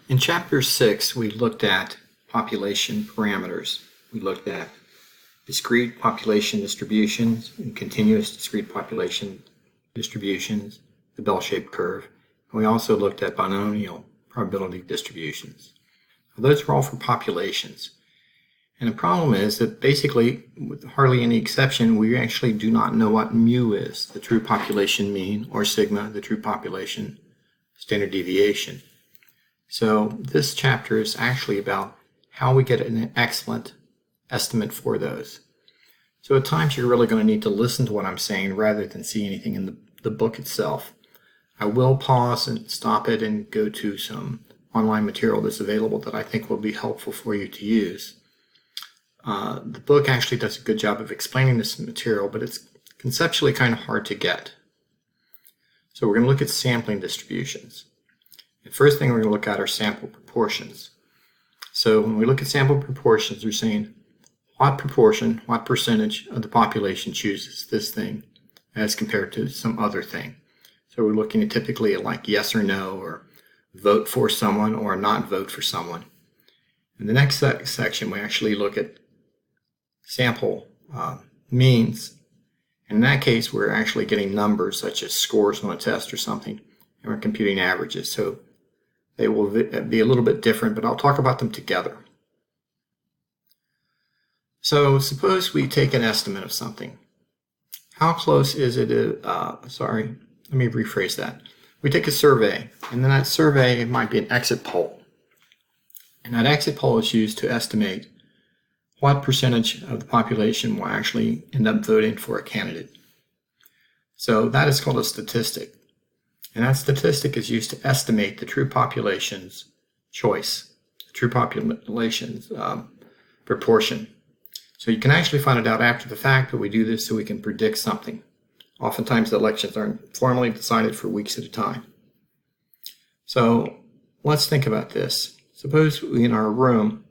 In Chapter 6, we looked at population parameters. We looked at discrete population distributions and continuous discrete population distributions, the bell-shaped curve. And we also looked at binomial probability distributions. Those are all for populations. And the problem is that basically, with hardly any exception, we actually do not know what mu is, the true population mean, or sigma, the true population standard deviation. So this chapter is actually about how we get an excellent estimate for those. So at times you're really going to need to listen to what I'm saying rather than see anything in the book itself. I will pause and stop it and go to some online material that's available that I think will be helpful for you to use. The book actually does a good job of explaining this material, but it's conceptually kind of hard to get. So we're going to look at sampling distributions. The first thing we're going to look at are sample proportions. So when we look at sample proportions, we're saying what proportion, what percentage of the population chooses this thing as compared to some other thing. So we're looking at typically at like yes or no, or vote for someone or not vote for someone. In the next section, we actually look at sample means. In that case, we're actually getting numbers such as scores on a test or something, and we're computing averages. So they will be a little bit different, but I'll talk about them together. So suppose we take an estimate of something. How close is it? Let me rephrase that. We take a survey, and then that survey might be an exit poll. And that exit poll is used to estimate what percentage of the population will actually end up voting for a candidate. So that is called a statistic. And that statistic is used to estimate the true population's choice, the true population's proportion. So you can actually find it out after the fact, but we do this so we can predict something. Oftentimes the elections aren't formally decided for weeks at a time. So let's think about this. Suppose we in our room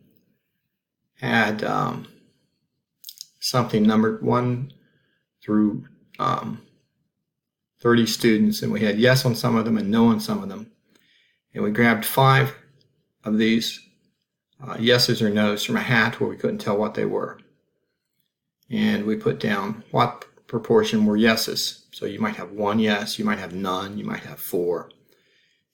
had something numbered 1 through 30 students, and we had yes on some of them and no on some of them. And we grabbed 5 of these yeses or nos from a hat where we couldn't tell what they were. And we put down what proportion were yeses. So you might have 1 yes, you might have none, you might have 4.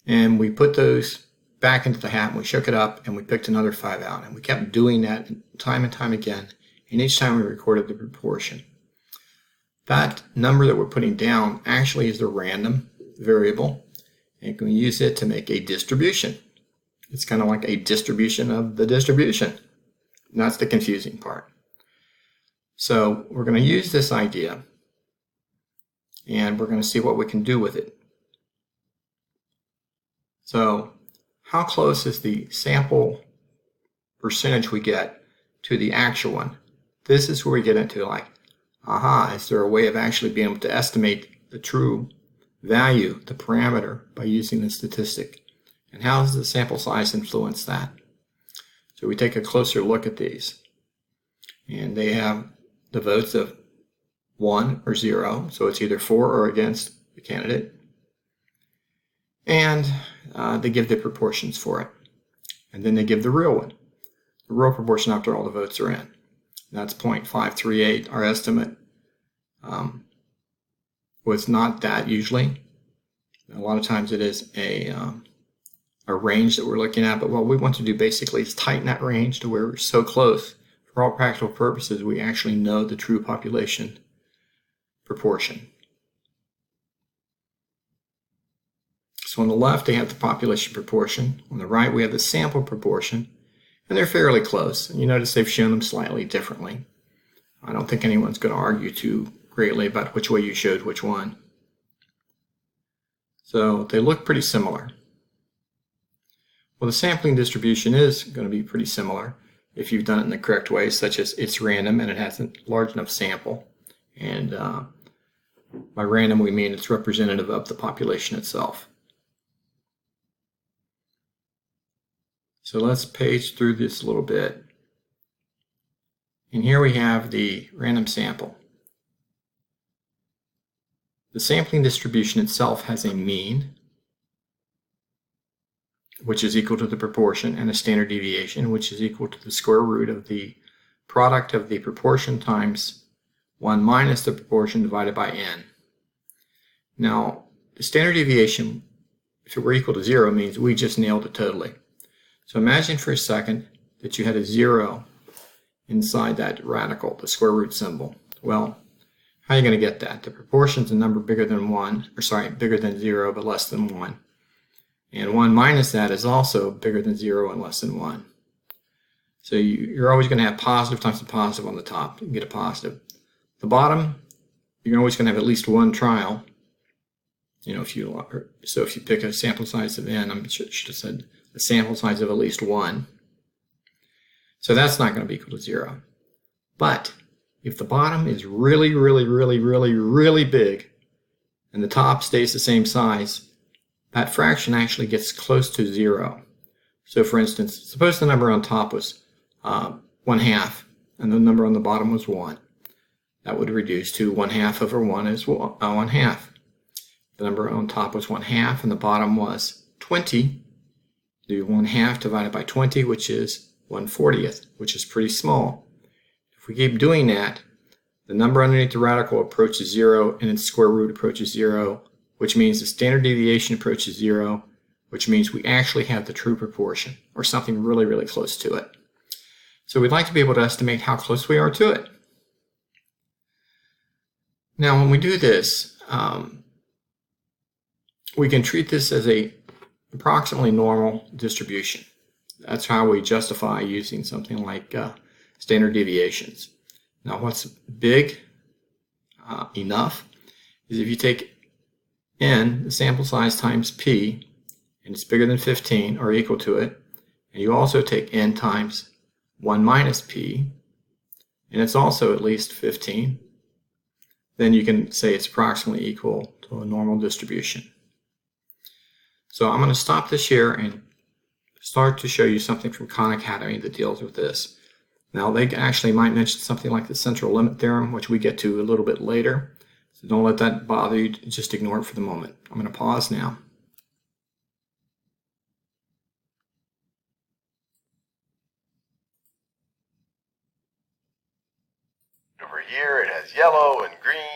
And we put those back into the hat and we shook it up and we picked another 5 out. And we kept doing that time and time again. And each time we recorded the proportion. That number that we're putting down actually is the random variable, and we use it to make a distribution. It's kind of like a distribution of the distribution. And that's the confusing part. So we're going to use this idea, and we're going to see what we can do with it. So how close is the sample percentage we get to the actual one? This is where we get into like, is there a way of actually being able to estimate the true value, the parameter, by using the statistic? And how does the sample size influence that? So we take a closer look at these. And they have the votes of 1 or 0, so it's either for or against the candidate. And they give the proportions for it. And then they give the real one, the real proportion after all the votes are in. That's 0.538. Our estimate was not that usually. A lot of times it is a range that we're looking at, but what we want to do basically is tighten that range to where we're so close, for all practical purposes, we actually know the true population proportion. So on the left, they have the population proportion. On the right, we have the sample proportion. And they're fairly close. And you notice they've shown them slightly differently. I don't think anyone's going to argue too greatly about which way you showed which one. So they look pretty similar. Well, the sampling distribution is going to be pretty similar if you've done it in the correct way, such as it's random and it has a large enough sample. And by random, we mean it's representative of the population itself. So let's page through this a little bit. And here we have the random sample. The sampling distribution itself has a mean, which is equal to the proportion, and a standard deviation, which is equal to the square root of the product of the proportion times 1 minus the proportion divided by n. Now, the standard deviation, if it were equal to 0, means we just nailed it totally. So imagine for a second that you had a 0 inside that radical, the square root symbol. Well, how are you going to get that? The proportion is a number bigger than 1, or sorry, bigger than 0 but less than 1. And 1 minus that is also bigger than 0 and less than 1. So you're always going to have positive times a positive on the top. You can get a positive. The bottom, you're always going to have at least one trial. You know, if you pick a sample size of n, I should have said a sample size of at least 1. So that's not going to be equal to 0. But if the bottom is really, really, really, really, really big, and the top stays the same size, that fraction actually gets close to 0. So for instance, suppose the number on top was 1/2, and the number on the bottom was 1. That would reduce to 1/2 over 1 is 1/2. The number on top was 1/2, and the bottom was 20. Do 1/2 divided by 20, which is 1/40th, which is pretty small. If we keep doing that, the number underneath the radical approaches 0, and its square root approaches 0, which means the standard deviation approaches 0, which means we actually have the true proportion, or something really, really close to it. So we'd like to be able to estimate how close we are to it. Now, when we do this, we can treat this as a approximately normal distribution. That's how we justify using something like standard deviations. Now, what's big enough is if you take n, the sample size, times p, and it's bigger than 15 or equal to it, and you also take n times 1 minus p, and it's also at least 15, then you can say it's approximately equal to a normal distribution. So I'm going to stop this here and start to show you something from Khan Academy that deals with this. Now, they actually might mention something like the central limit theorem, which we get to a little bit later. So don't let that bother you. Just ignore it for the moment. I'm going to pause now. Over here it has yellow and green